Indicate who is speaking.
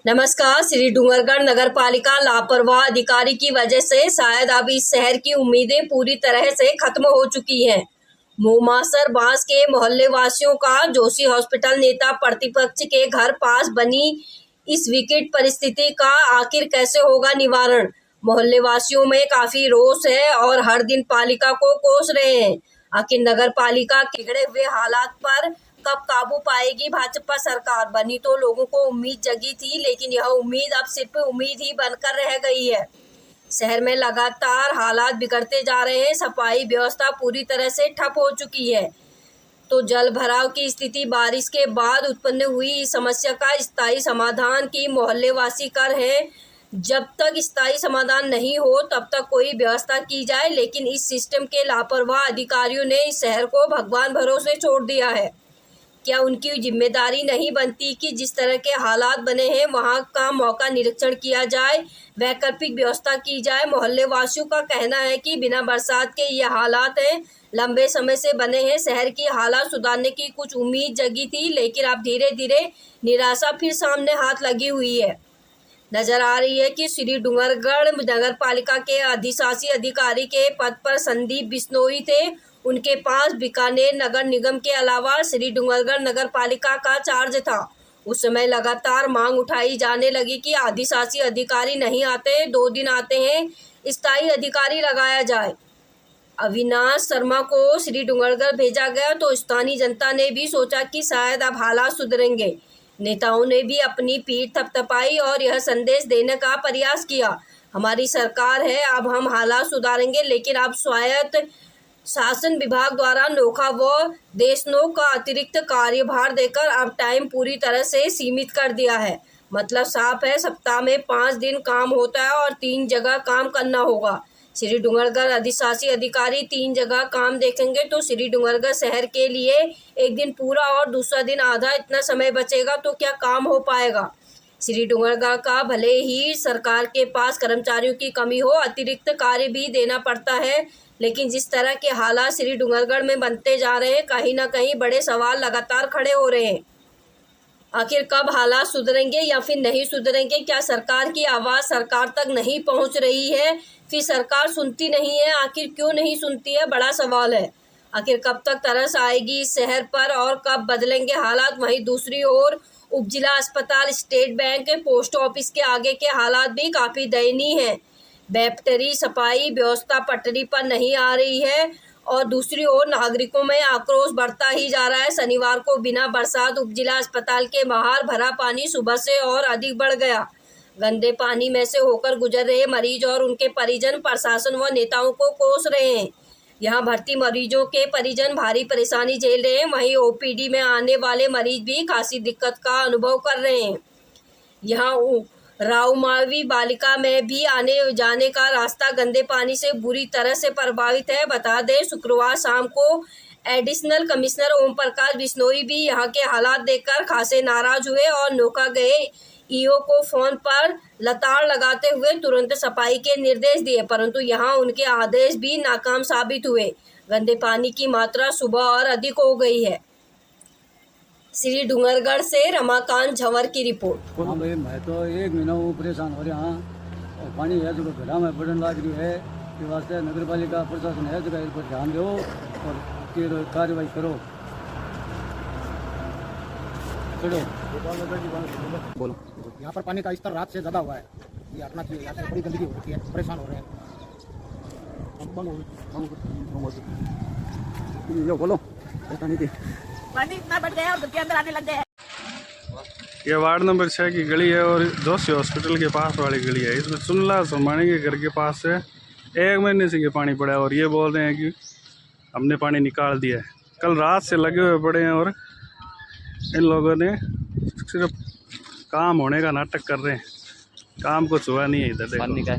Speaker 1: नमस्कार। श्री डूंगरगढ़ नगर पालिका लापरवाह अधिकारी की वजह से शायद अब इस शहर की उम्मीदें पूरी तरह से खत्म हो चुकी हैं। मोमासर बांस के मोहल्ले वासियों का जोशी हॉस्पिटल नेता प्रतिपक्ष के घर पास बनी इस विकट परिस्थिति का आखिर कैसे होगा निवारण। मोहल्ले वासियों में काफी रोष है और हर दिन पालिका को कोस रहे हैं। आखिर नगर पालिका के बिगड़े हुए हालात पर कब काबू पाएगी भाजपा सरकार। बनी तो लोगों को उम्मीद जगी थी, लेकिन यह उम्मीद अब सिर्फ उम्मीद ही बनकर रह गई है। शहर में लगातार हालात बिगड़ते जा रहे हैं। सफाई व्यवस्था पूरी तरह से ठप हो चुकी है, तो जल भराव की स्थिति बारिश के बाद उत्पन्न हुई इस समस्या का स्थायी समाधान की मोहल्ले वासी कर है। जब तक स्थायी समाधान नहीं हो तब तक कोई व्यवस्था की जाए, लेकिन इस सिस्टम के लापरवाह अधिकारियों ने इस शहर को भगवान भरोसे छोड़ दिया है। क्या उनकी जिम्मेदारी नहीं बनती कि जिस तरह के हालात बने हैं वहां का मौका निरीक्षण किया जाए, वैकल्पिक व्यवस्था की जाए। मोहल्ले वासियों का कहना है कि बिना बरसात के ये हालात हैं, लंबे समय से बने हैं। शहर की हालात सुधारने की कुछ उम्मीद जगी थी, लेकिन अब धीरे धीरे निराशा फिर सामने हाथ लगी हुई है। नजर आ रही है कि श्री डूंगरगढ़ नगर पालिका के अधिशासी अधिकारी के पद पर संदीप बिश्नोई थे। उनके पास बीकानेर नगर निगम के अलावा श्री डूंगरगढ़ नगर पालिका का चार्ज था। उस समय लगातार मांग उठाई जाने लगी कि अधिशासी अधिकारी नहीं आते, 2 दिन आते हैं, स्थायी अधिकारी लगाया जाए। अविनाश शर्मा को श्री डूंगरगढ़ भेजा गया तो स्थानीय जनता ने भी सोचा कि शायद अब हालात सुधरेंगे। नेताओं ने भी अपनी पीठ थपथपाई और यह संदेश देने का प्रयास किया, हमारी सरकार है, अब हम हालात सुधारेंगे। लेकिन अब स्वायत्त शासन विभाग द्वारा नोखा व देशनोक का अतिरिक्त कार्यभार देकर अब टाइम पूरी तरह से सीमित कर दिया है। मतलब साफ है, सप्ताह में 5 दिन काम होता है और 3 जगह काम करना होगा। श्री डूंगरगढ़ अधिशासी अधिकारी 3 जगह काम देखेंगे तो श्री डूंगरगढ़ शहर के लिए एक दिन पूरा और दूसरा दिन आधा, इतना समय बचेगा तो क्या काम हो पाएगा। श्री डूंगरगढ़ का भले ही सरकार के पास कर्मचारियों की कमी हो, अतिरिक्त कार्य भी देना पड़ता है, लेकिन जिस तरह के हालात श्री डूंगरगढ़ में बनते जा रहे हैं, कहीं ना कहीं बड़े सवाल लगातार खड़े हो रहे हैं। आखिर कब हालात सुधरेंगे या फिर नहीं सुधरेंगे? क्या सरकार की आवाज़ सरकार तक नहीं पहुंच रही है? फिर सरकार सुनती नहीं है? आखिर क्यों नहीं सुनती है, बड़ा सवाल है। आखिर कब तक तरस आएगी इस शहर पर और कब बदलेंगे हालात? वहीं दूसरी ओर उपजिला अस्पताल, स्टेट बैंक, पोस्ट ऑफिस के आगे के हालात भी काफ़ी दयनीय हैं। बेहतरी सफाई व्यवस्था पटरी पर नहीं आ रही है और दूसरी ओर नागरिकों में आक्रोश बढ़ता ही जा रहा है। शनिवार को बिना बरसात उपजिला अस्पताल के बाहर भरा पानी सुबह से और अधिक बढ़ गया। गंदे पानी में से होकर गुजर रहे मरीज और उनके परिजन प्रशासन व नेताओं को कोस रहे हैं। यहाँ भर्ती मरीजों के परिजन भारी परेशानी झेल रहे हैं। वहीं ओपीडी में आने वाले मरीज भी खासी दिक्कत का अनुभव कर रहे हैं। यहाँ राउमावी बालिका में भी आने जाने का रास्ता गंदे पानी से बुरी तरह से प्रभावित है। बता दें, शुक्रवार शाम को एडिशनल कमिश्नर ओम प्रकाश बिश्नोई भी यहाँ के हालात देखकर खासे नाराज हुए और नोखा गए ईओ को फोन पर लताड़ लगाते हुए तुरंत सफाई के निर्देश दिए, परंतु यहाँ उनके आदेश भी नाकाम साबित हुए। गंदे पानी की मात्रा सुबह और अधिक हो गई है। श्री डूंगरगढ़ से रमाकांत झंवर की रिपोर्ट।
Speaker 2: हाँ भाई, मैं तो 1 महीना वो परेशान हो रहा हूँ और पानी है जो घड़ा में बढ़ने लग रही है। इस वास्ते नगर पालिका प्रशासन है जो इस पर ध्यान दो और कार्रवाई करो। चलो
Speaker 3: बोलो। यहाँ पर पानी का स्तर रात से ज़्यादा हुआ है, ये हटना चाहिए। यहाँ से बड़ी गंदगी हो रही है, परेशान हो रहे हैं।
Speaker 2: बोलो,
Speaker 4: पानी इतना बढ़ गया और घर के अंदर आने लग गया है।
Speaker 5: ये वार्ड नंबर 6 की गली है और जोशी हॉस्पिटल के पास वाली गली है। इसमें सुनला सोमानी के घर के पास से 1 महीने से ये पानी पड़ा है और ये बोल रहे हैं कि हमने पानी निकाल दिया है। कल रात से लगे हुए पड़े हैं और इन लोगों ने सिर्फ काम होने का नाटक कर रहे हैं, काम कुछ हुआ नहीं है इधर।